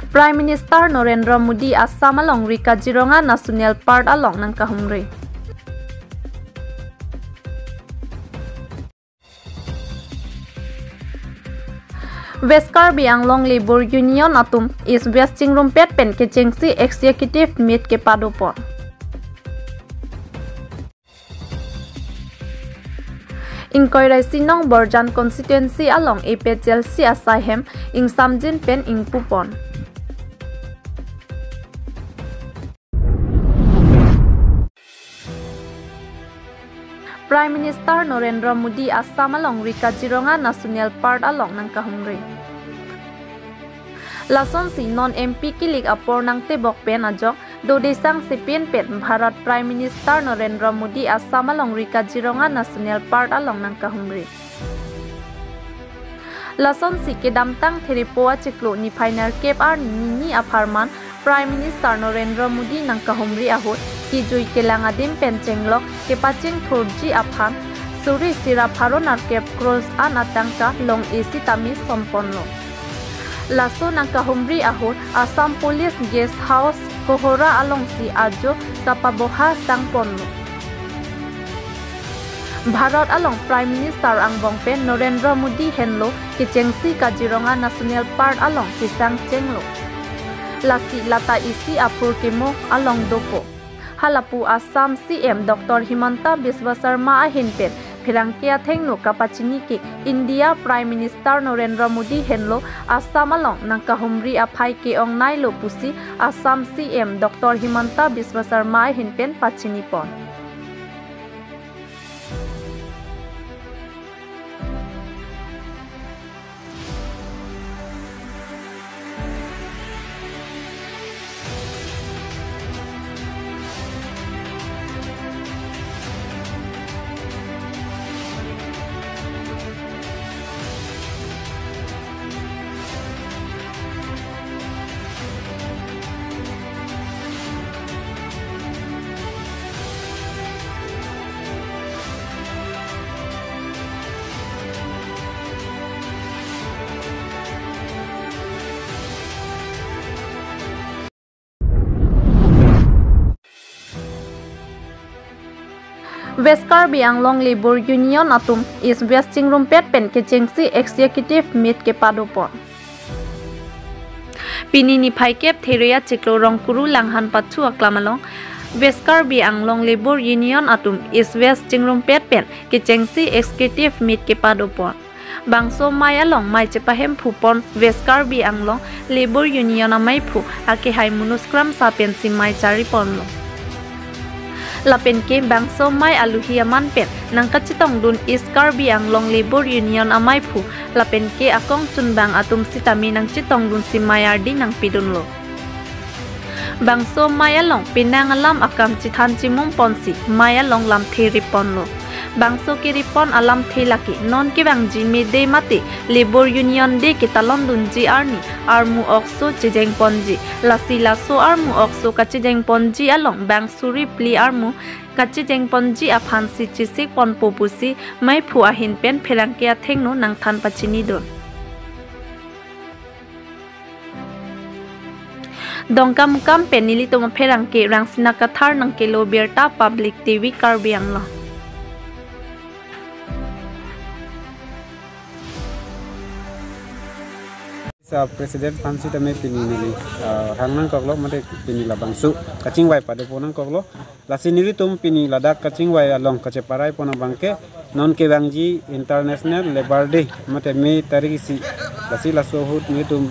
Prime Minister Narendra Modi Assam along Rika Jironga National Park along nang kahumri. West Karbi Anglong Labor Union atum is West Chingrumpet pen ke Chengsi Executive Meet ke Padopon. Inkoirai Sinong Borjan constituency along APHLC Asaihem ing Samjin pen ing Pupon. Prime Minister Narendra Modi Assam along Rika Jironga National Park along nang kahumri. Lason si non MP kilik apor nang tebok pen ajok do desang si pen Bharat Prime Minister Narendra Modi Assam along Rika Jironga National Park along nang kahumri. Lason si ke damtang theripoa ciklo ni final cap ar ni aparman Prime Minister Narendra Modi nang kahumri ahot ki jui kelangadim pencenglok ke pacing thurji aphan suri sira pharon ar cap cross an atangka long esi tami somponlo. Laso nang kahumri ahot Assam Police Guest House kohora along si ajo kapaboha sangponlo. Bharat along Prime Minister ang bongpen Narendra Modi henlo ki Chengsi Kajironga National Park along kisang chenglo. Lasi lata isi apur kemo along doko. Halapu Assam CM Dr. Himanta Biswa Sarma ahinpen Phirangkia thengno kapachini ke India Prime Minister Narendra Modi henlo Assam along nang kahumri aphai ke ong nailo pusi Assam CM Dr. Himanta Biswa Sarma ahinpen pachini pon. West Karbi Anglong Labor Union atum is West Chingrumpet pen ke Chengsi Executive Meet ke Padopon. Pinini Paikep Theria Chiklo Rongkuru Langhan Patchu Aklamalong West Karbi Anglong Labor Union atum is West Chingrumpet pen ke Chengsi Executive Meet ke Padopon. Bangso Maya long Mai Chepahem Phupon West Karbi Anglong Labor Union amai phu ake hai munuskram sapen simai chari ponlo. Lapen ke bangso mai aluhi aman pen nang kachitong dun East Karbi Anglong Labor Union amai phu lapen ke akong chunbang atum sitami nang chitong dun si mayardi nang pidunlo. Bangso maya long pinang alam akam chithan chimung ponsi maya long lam theri ponlo. Bangso ke ripon alam thelaki non ke bangji me de mate Labor Union de ke talon dun ji arni armu okso chejeng ponji lasi laso armu okso kachejeng ponji along bangsuri pli armu kachejeng ponji aphansi chisik pon popusi mai phu ahin pen pherangkia thengno nang than pachini don. Dongkam mukam penili toma pherangke rangsina kathar nang kelo berta public TV Karbi Anglong. Presiden Pansi tame pinini hangnang koklo mate pini labangsu kacing wai pada ponang koklo lasi nili tum pini ladak kacing wai along kaceparai pona bangke non ke bangji International Labor Day mate me tarik si lasi laso hut ni tum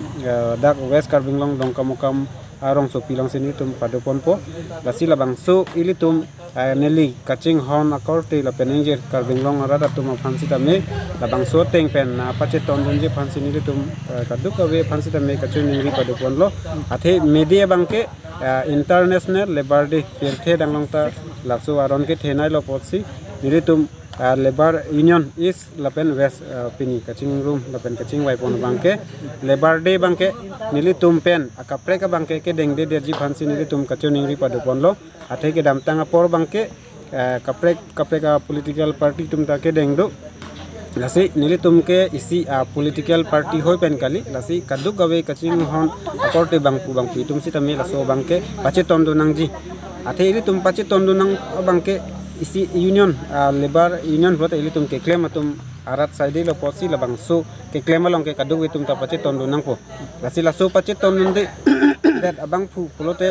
dak West Karbi Anglong dongkamukam arong so pilang sini tum pada ponpo lasi labangsu ili tum neli kacing hon akorte la penenger Karbi Anglong arada tum Pansi tame labangsu teng pen apa ceton dunje Pansi nili tum kaduk awe Pansi tame kacung ningri pada ponlo athe media bangke International Labor Day perthe danglong ta laksu aron ke thenai lo potsi nili tum Labor Union is lapen West pini kacing room lapen kacing wai pon bangke Labor Day bangke nili tum pen akapre ka bangke ke dengde derji Pansi nili tum kacung ningri pada ponlo athe ke damtang apor bangke kapre ka political party tum ta ke dengdo lasi nili tum ke isi political party hoi pen kali lasi kaduk gawe kaching hon akorte bangpu tum si tami laso bangke pache tondo nangji ate ili tum pache tondo nang bangke isi union labor union buat ili tum ke claim atum arat saidi lo posi la bangso ke claim along ke kaduk itum ta pache tondo nang po lasi laso pache tondo de dat abang pu pulote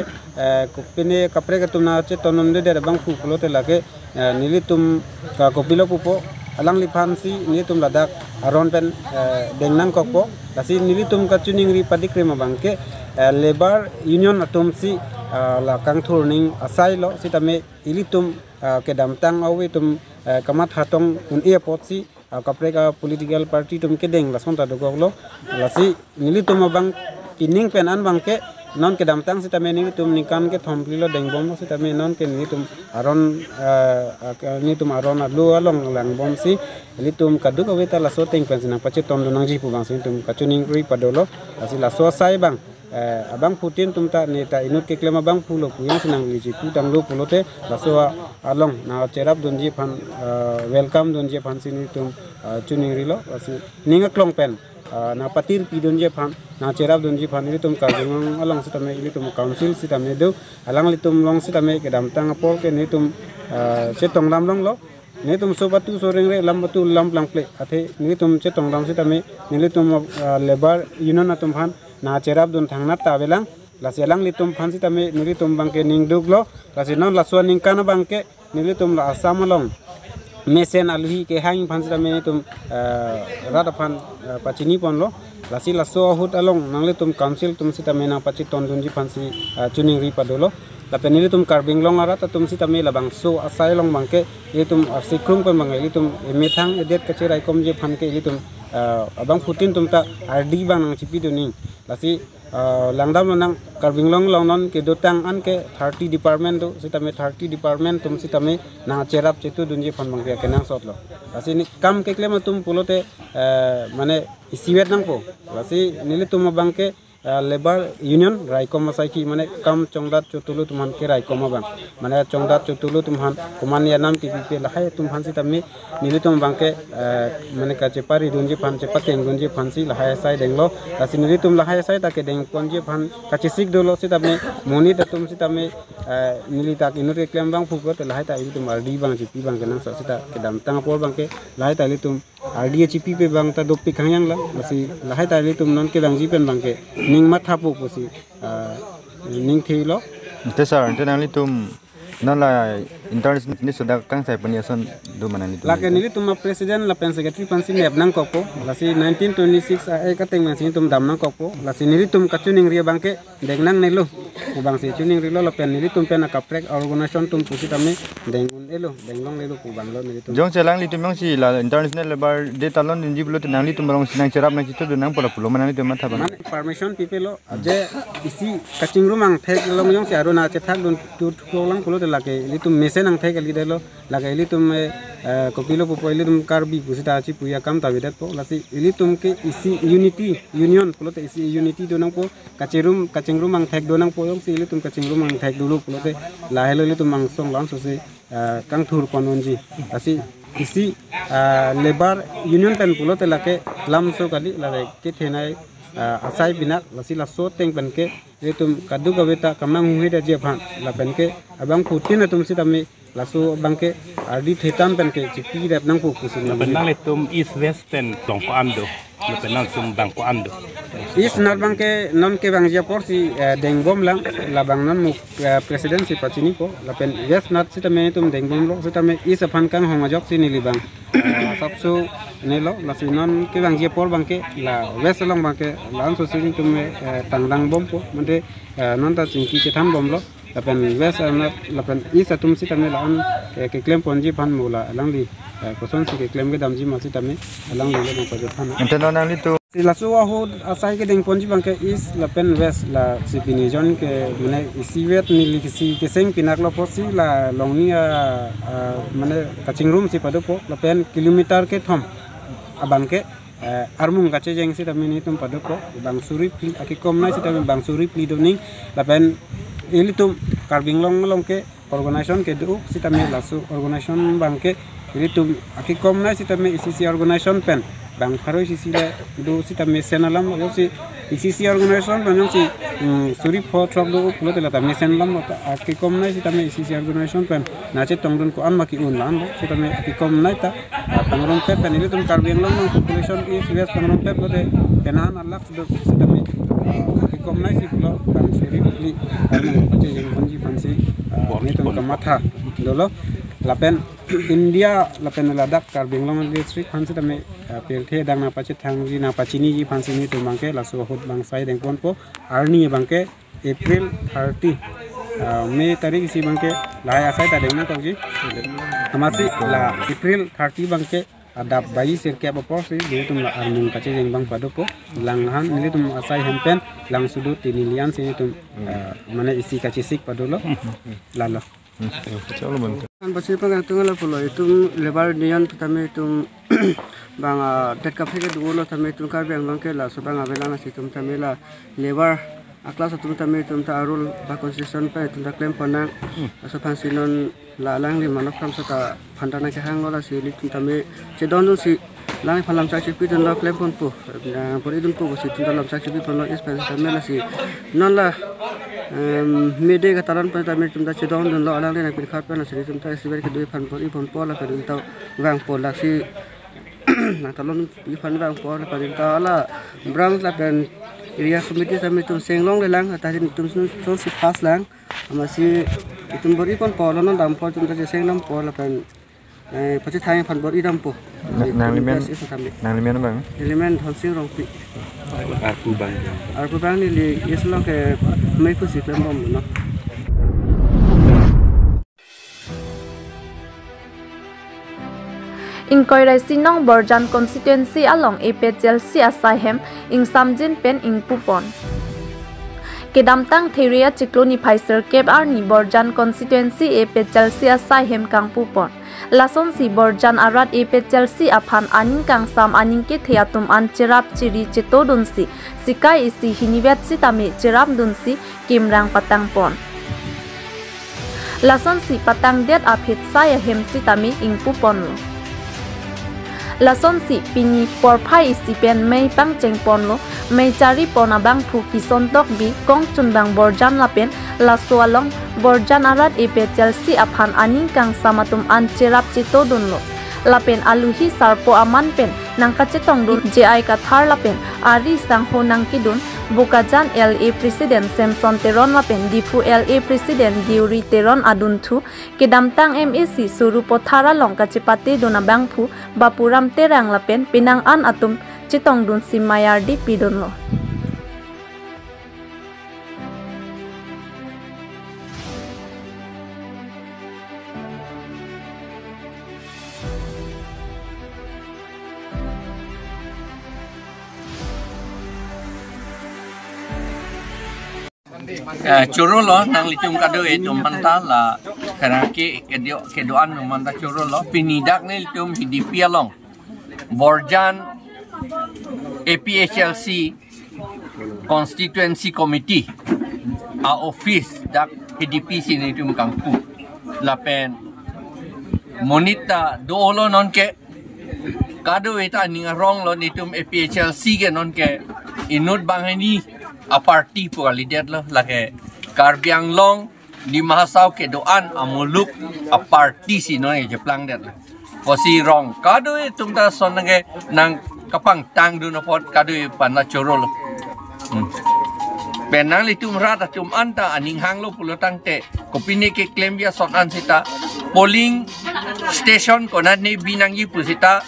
kopene kapre ke tum na pache tondo de dat abang pu pulote lage nili tum ka kopilo pupo alang lipan si nili tum ladak aron pen dengnan kokpo lasi nili tum ka tuning ri padikrema bangke labor union atum si la kang thurning asai lo si tame ili tum ke damtang awi tum kamat hatong un airport si kapre ka political party tum ke deng la sonta do goglo lasi nili tum bang pining pen an bangke non ke damtang si tame nili tum nikan ke thompli lo deng bom si tame non ke nili tum aron ni tum aron alu along lang bom si nili tum kaduk awi ta la so teng pen sinang pache tom do nang ji pu bang si tum kachuning ri padolo lasi la so sai bang abang Putin tum ta neta inut ke klema bang pulo puyang sinang liji putang lo pulote laso along na cerap donji pan welcome donji pan sini tum chuning rilo lasi ninga klong pen na patir pi donji pan na cerap donji pan ini tum kalung along sitame ini tum council sitame do alang litum long sitame ke dam tang pol ke ni tum cetong lam long lo ni tum sobatu soreng re lam batu lam plang ple athe ni tum cetong lam sitame ni tum labor union atum pan na cerap don thangna tabelang lasi alang litum phansi tame nilitum bangke ningduglo lasi non laswa ningkana bangke nilitum la asamalong mesen alhi ke hang phansi tame tum rada phan pachini ponlo lasi laso hut along nanglitum council tum sitame na pachi tondunji phansi chuning ri padolo lapen nilitum karbing long ara tum sitame labang so asai long bangke ilitum sikrung pon bangai ilitum methang edet kacerai komje phanke ilitum abang Putin tum ta ardi bang nang chipi tuning lasi langdam nang karbing long non ke dotang an ke 30 department do sitame 30 department tum sitame na cerap chetu dunje phon bang ke nang sotlo lasi ni kam ke klema tum pulote mane isiwet nang po lasi nili tum bang ke labor union raikom masai ki mane kam chongdat chotulu tumhan ke raikom bang mane chongdat chotulu tumhan kumania nam tpp lahai tumhan sitame nili tum bang ke mane ka chepari dunje phan chepateng dunje phan si lahai sai denglo lasi nili tum lahai sai ta ke deng ponje phan kachisik dolo sitame moni ta tum sitame nili tak inur ke klem bang phuko te lahai ta ini tum ardi bang chipi bang kenang sa sita ke dam tang por bang ke lahai ta li tum ardi chipi pe bang ta dopi khangyang la lasi lahai ta li tum non ke bang jipen bang ke ning mat hapu pusi ning thilo tesar tenali tum nala international ni sudah kang sai peniasan do manani tum lake nili tum president la pen secretary pansi nep nang kopo lasi 1926 ai kateng mansi tum dam nang kopo lasi nili tum kachuning ria bangke deng nang nelo ku bangsi chuning rilo la pen nili tum pen akaprek organization tum pusi tame dengun elo denglong lelo ku banglo nili tum jong selang li tum yang si la international labor day talon din jiblo tenang li tum rong sinang cerap na chitu nang pora pulo manani tum matha bang permission people lo aje isi kaching rumang thek long yong si aruna che thak don tur lang pulo lage ili tum mesen ang thek ali delo lage ili tum kopilo popo ili tum karbi pusita chi puya kam tabidat po lasi ili tum ke isi unity union pulo te isi unity do nang po kaching rumang thek do nang po yong si ili tum kaching rumang thek dulu pulo te lahelo ili tum mang song lang so se kang thur kononji lasi isi labor union pen pulo te lake lam so kali lage ke thenai asai binak lasi laso teng pen ke tum kadu gaweta kamang hui da je phan la pen ke abang Putin tum sitame laso bangke ardi thetam pen ke chipi rep nang pu kusin la pen nang tum east west pen tong ko amdo la pen nang sum bang ko amdo is not bangke non ke bang je por si dengbom lang la bang non mu president si pachini ko la pen west not sitame tum dengbom lo sitame is phan kang hong jok si ni bang sabsu nelo la si non ke bang je por bangke la west long bangke lan so si tum tangdang bom po mande non ta singki ke tham bom lo la pen west la pen is atum sitame la an ke klem ponji phan mula lang li koson si ke klem ke damji ma sitame lang li le ko phan enteno nang li tu la suwa ho asai ke deng ponji bangke is la pen west la sipini jon ke mane isiwet ni li si ke seng pinak lo posi la longni mane kaching room si pado po la pen kilometer ke thom abangke armung kache jeng si tamini tum pado po bang suri pli akikom nai si tamin bang suri pli doning la pen ili tum karbing long ke organization ke du si tamin lasu organization bangke Jadi tum akikom na sita me ICC organization pen bang kharo ICC le do sita me senalam lo si ICC organization pen si suri pho trok do pulo tela ta me senalam akikom na sita me ICC organization pen na che tongdun ko an maki un lan sita me akikom na ta pangron pe pen ini tum karbeng long population is west pangron pe lo de penan alak do sita me akikom na si pulo bang suri li an pache jeng konji pansi ni tum kamatha lolo lapen India lapen Ladakh Karbeng Long district fansi tame pelthe dang na pache thangji na pachini ji fansi ni to bangke laso hot bang sai deng pon po arni bangke April 30 Mei tarik si bangke lai asai ta deng na tongji amasi la April 30 bangke ada bayi sirke apa sih dia tum la arning pache jeng bang pado po langhan ni tum asai hempen lang sudut tinilian sini tum mana isi kacisik padolo lalo Kan pasti pengantung lah pulau itu lebar nian kami itu bang det kafe ke dulu kami itu karbeng bangke lah sebang abelan nasi itu kami lah lebar aklas itu kami itu arul bah konsisten pe itu klaim panang sepan sinon lalang di mana kam sota pandana ke hang lah si itu kami cedon tu si lang palam saksi pi dan klaim pun pu nah pun itu pu si itu dalam saksi pi pun expense kami lah si non lah mede kataran pada kami cuma cedon dan lo alang ni nak berkat pada nasi cuma sebenarnya kedua pan pola pada kita bang pola si nak talon pan bang pola pada kita lah berang lah dan area komite kami tu senglong lelang atas itu tu si pas lang masih itu beri pan pola non dalam pola cuma senglong pola pan pasti tanya pan beri dalam po nang limen bang elemen hansing rongpi Arku bang ni li Islam ke mai pusi klaim bom no Inkoirai sinong Borjan constituency along APHLC Asaihem ing Samjin pen ing Pupon Kedamtang Theria Cikloni Pfizer Cape Arni Borjan constituency APHLC Asaihem kang Pupon Lason si Borjan arat APHLC aphan aning kang sam aning ke theatum an cherap chiri cheto dunsi sikai isi hiniwet si tami cherap dunsi kimrang patang pon Lason si patang det aphit saya hem si tami ing Pupon lo Lason si pini porphai isi pen mei pang cheng pon lo mei chari pon abang phu kison tok bi kong chun bang Borjan lapen laso along Borjan arat APHLC aphan aning kang samatum an cherap chito dunlo lapen aluhi sarpo aman pen nang kacetong dun JI kathar lapen ari sang ho nang kidun bukajan LA President Samson Teron lapen difu LA President Diuri Teron adun thu kedamtang MEC suru pothara long kachepate dona bangphu bapuram terang lapen pinang an atum chitong dun simayar di pidunlo Churro lo nang litum kado itu manta la karena kedoan manta churro lo pinidak ni litum hidipi along Borjan APHLC Constituency Committee a office dak hidipi sini litum kangpu lapen monita doolo non ke kado itu aning rong lo litum APHLC ke non ke inut bang ini a party po lider lo lage Karbiang Long di mahasau ke doan amuluk a party sino e jeplang det posi rong kado tum ta son nang kapang tang du no pot kado pan la chorol benang litum rata tum anta aning hang lo pulo tang te kopine ke claim dia son an sita polling station konat ni binang yi pusita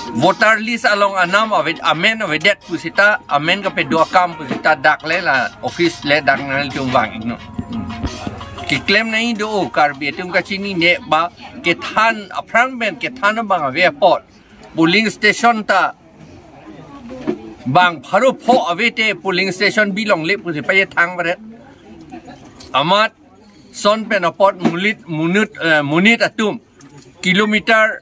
voter list along anam avet amen avedet pusita amen ka pedua kam pusita dak le la office le dak nal tum bang no ki claim nai do karbi tum ka chini ne ba ke than aprang ben ke than bang ave pot polling station ta bang pharu pho avete polling station bilong le pusi pa ye thang bare amat son pen pot munit atum kilometer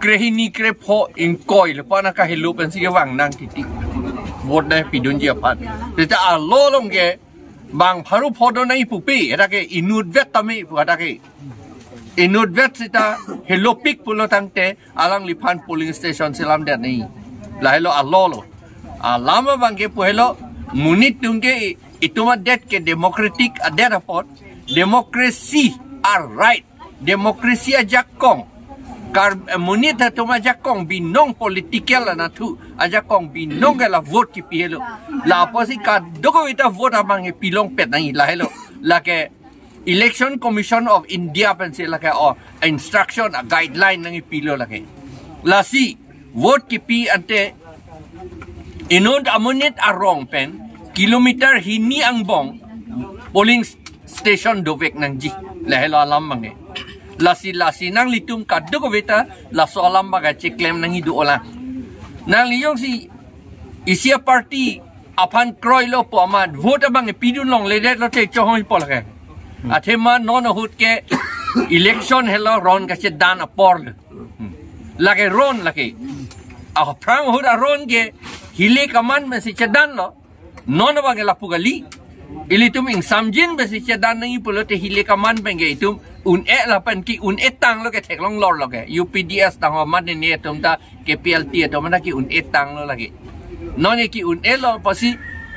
krehini krepho inkoi lepa na ka helu pen si wang nang titik vote dai pidun ji apat ta a lo long ge bang pharu phodo nai pupi eta ke inut vet tami pu eta ke inudvet sita hello pick pulo tangte alang lipan polling station silam der nei la hello allolo lama bangke pu hello munit tungke ituma det ke democratic adet apot democracy are right democracy ajakong kar munit tuma jakong binong political na tu ajakong binong la vote ki pihelo la posi ka dogo ita vote amang pilong pet nai la hello la ke Election Commission of India pensi la ke instruction a guideline nang pilo la ke la si vote ki pi ante inod amunit a wrong pen kilometer hini ang bong polling station dovek nang ji la hello alam mange lasi nang litum kaddo ko beta la so alam baga claim nang idu ola nang liyong si isia party apan kroy lo po amad vote bang pidun long ledet lo te chohoi pol ke athema non hut ke election hello ron ka se dan apor lage ron lage a prang hut a ron ke hile kaman me se chedan lo non ba ke la pugali ilitum ing samjin be se chedan nang ipolo te hile kaman benge itum un la pan ki un tang lo ke thek long lor lo ke UPDS tang ma ne tum ta KPLT to ma ki un tang lo lagi non ki un lo pasi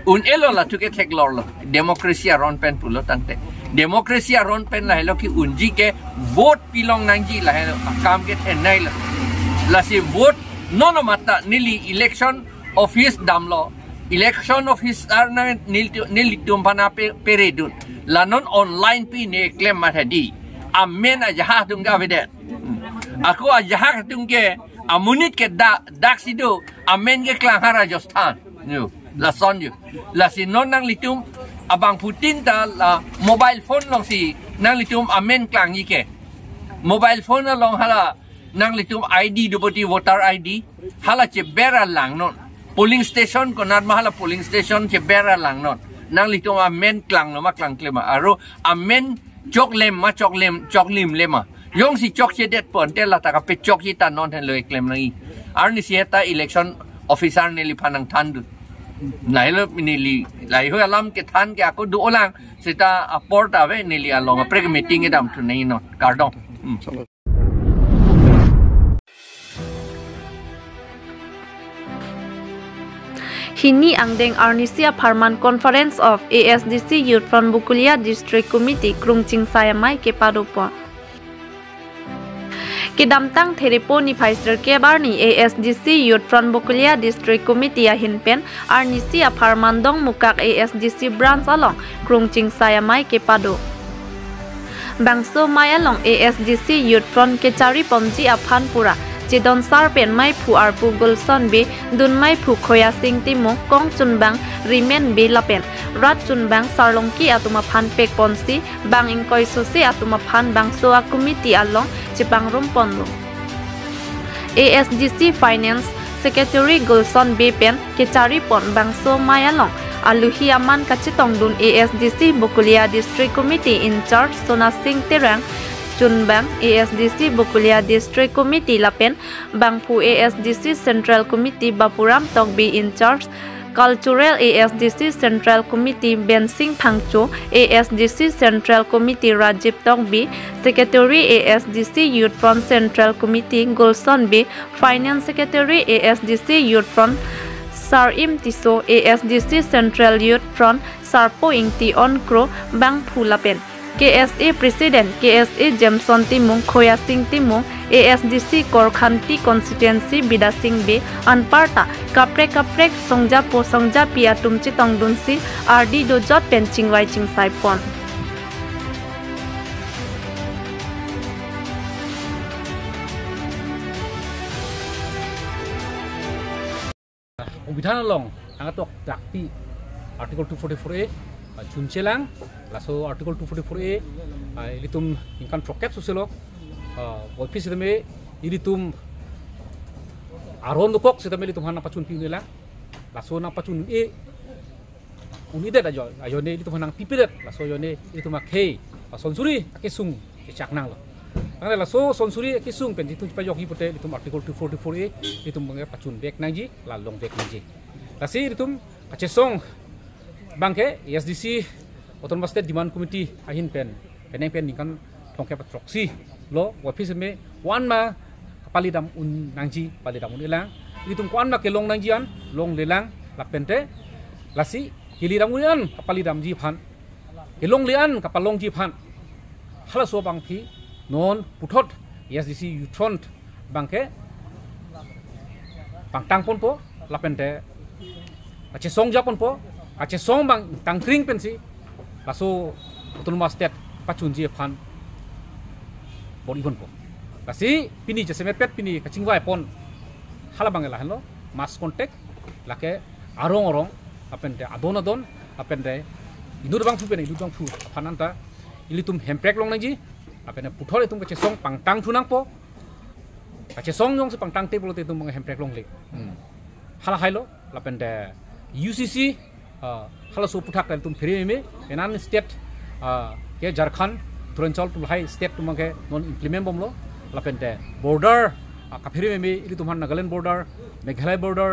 un lo la tu ke thek lor lo demokrasi ron pen pulo tangte demokrasi ron pen la hello ki unji ke vote pilong nangji la hello kam ke thenai la si vote nono mata nili election office damlo election office arna nil tumpana peredun la non online pi ne claim mathadi amen aja tungga vede aku aja tungke amunit ke dak sido amen ke klang Rajasthan yo la sonju la si non nang litum abang Putin ta la mobile phone long si nang litum amen klang ke mobile phone long hala nang litum ID dupoti voter ID hala che bera lang non polling station ko nar mahala polling station che bera lang non nang litum amen klang no ma klang klema aro amen choklem ma choklim lema yong si chok che det pon te la ta ka pe chok hi ta non hen le klem nang arni sieta election officer ne li phanang thandu lai lo nili lai ho alam ke than ke aku du olang sita aport ave nili along pre meeting edam tu nei no kardong Hini angdeng Arnisia Parman Conference of ASDC Youth Front Bukulia District Committee Krungching Sayamai ke Padopo. Kedamtang Theripo ni Pfizer ke barni ASDC Youth Front Bukulia District Committee ahinpen Arnisia Parmandong mukak ASDC branch along Krungching Sayamai ke Pado. Bangso mayalong ASDC Youth Front ke cari pomji aphan pura. Jidon sarpen mai phu arpu gulson be dun mai phu khoya sing timo kong chunbang rimen be lapen rat chunbang sarlongki atuma phan pek ponsi bang ingkoi susi atuma phan bang soa committee along chipang rum ponlo ASDC Finance Secretary Gulson be pen kechari pon bang so mayalong aluhi aman kachitong dun ASDC Bukulia District Committee in charge Sona Singh Terang Chunbang ASDC Bukulia District Committee Lapen Bangpu ASDC Central Committee Bapuram Tokbi in charge Cultural ASDC Central Committee Ben Singh Phangcho ASDC Central Committee Rajiv Tokbi Secretary ASDC Youth Front Central Committee Gulson B Finance Secretary ASDC Youth Front Sarim Tiso ASDC Central Youth Front Sarpo Ingti Onkro Bangpu Lapen KSA President KSA Jameson Timung Khoya Singh Timung ASDC Korkhanti Constituency Bida Singh Be Anparta Kaprek Songja Po Songja Pia Tumchi Tongdunsi RD Do Jot Penching Wai Ching Saipon Ubidhan long angatok dakti Article 244A Chunchelang laso Article 244A ilitum ingkan prokep suselo office itame ilitum aron dukok sitame ilitum hana pacun pinela laso na pacun unide da jo ayone ilitum hanang pipiret laso yone ilitum akhe sonsuri akisung chaknang lo angla laso sonsuri akisung pen itu payoki pote ilitum Article 244A ilitum pacun bek nangji lalong bek nangji lasi ilitum achesong Bangke ASDC Autonomous State Demand Committee ahin pen peneng pen kan tongke proxy lo office me wan ma kapali dam un nangji pali dam un ilang ini tum kwan ma ke long nangjian long lelang la pente lasi hili dam un kapali dam ji phan ke long lian kapalong ji phan hala so bang phi non puthot SDC Youthfront bangke pangtang pon po la pente ache song japon po ache song bang tangkring pensi laso autonomous state pachun ji phan bon ibon po lasi pini jesemet pet pini kaching wai pon hala bangela hello mass contact lake arong apente adon apente idur bang fu pen idur bang fu phananta ilitum hemprek long nang ji apene puthole tum kache song pangtang thunang po kache song yong se pangtang te polo te tum hemprek long le hala hailo lapente UCC hala so puthak tum phiri me enan state ke Jharkhand Turanchal tum hai state tum ke non implement bom lo lapente border ka phiri me ili tum han Nagaland border Meghalaya border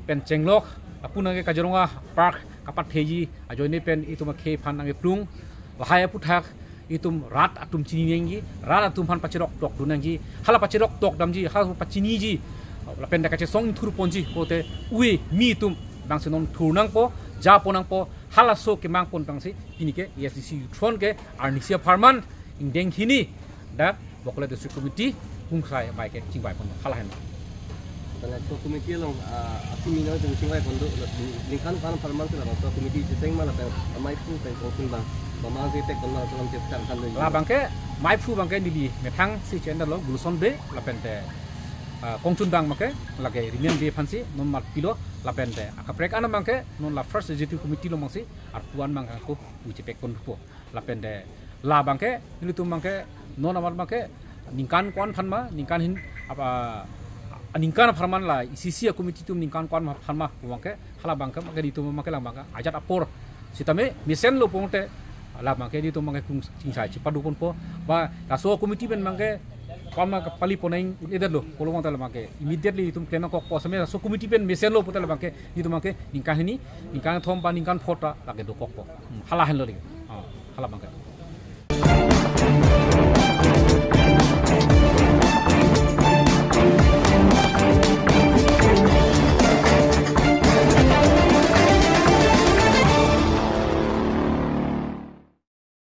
pen Chenglok apuna ke Kaziranga park kapat theji ajoine pen itum khe phan ange plung lahaya puthak itum rat atum chini nengi rat atum han pachirok tok dunangi hala pachirok tok damji hala pachini ji lapenda kache song thur ponji kote ui mi tum bangse non thurnang po ja ponang po hala so ke mang pon bangse ini ke SDC Youthfront ke Arnisia Farman indeng hini da Bokola District Committee kumkhai bai ke chingbai pon hala hen Tengah so komiti long aku minat dengan singwai pon do lingkan kan Farman tu lah so komiti siteng malah mai pu pen kongsun bang Mama sih tek kalau dalam cipta kan dulu. Lah bangke, mai fu bangke di metang si channel lo guluson be, lapente kongcun bang bangke, lagi rimian be fansi, non mat pilo, lapente. Akaprek anak bangke, non la first executive committee lo mangsi, artuan bangke aku uji pekon po, lapente. Lah bangke, ini tu bangke, non amat bangke, ningkan kuan phanma, ningkan hin apa ningkan farman lah, ICC committee tu ningkan kuan phanma bangke, hala bangke bangke di tu bangke lang bangke, ajat apor, sitame misen lo pongte. Lah bangke di tu bangke kung cincai cepat dukun po ba kaso komiti ben bangke pama pali ponaing edad lo kolong tal bangke immediately tum klema kok po same so komiti ben mesen lo putal bangke di tu bangke ningkan ini ningkan thom pa ningkan phota lage do kok po hala hen lo hala bangke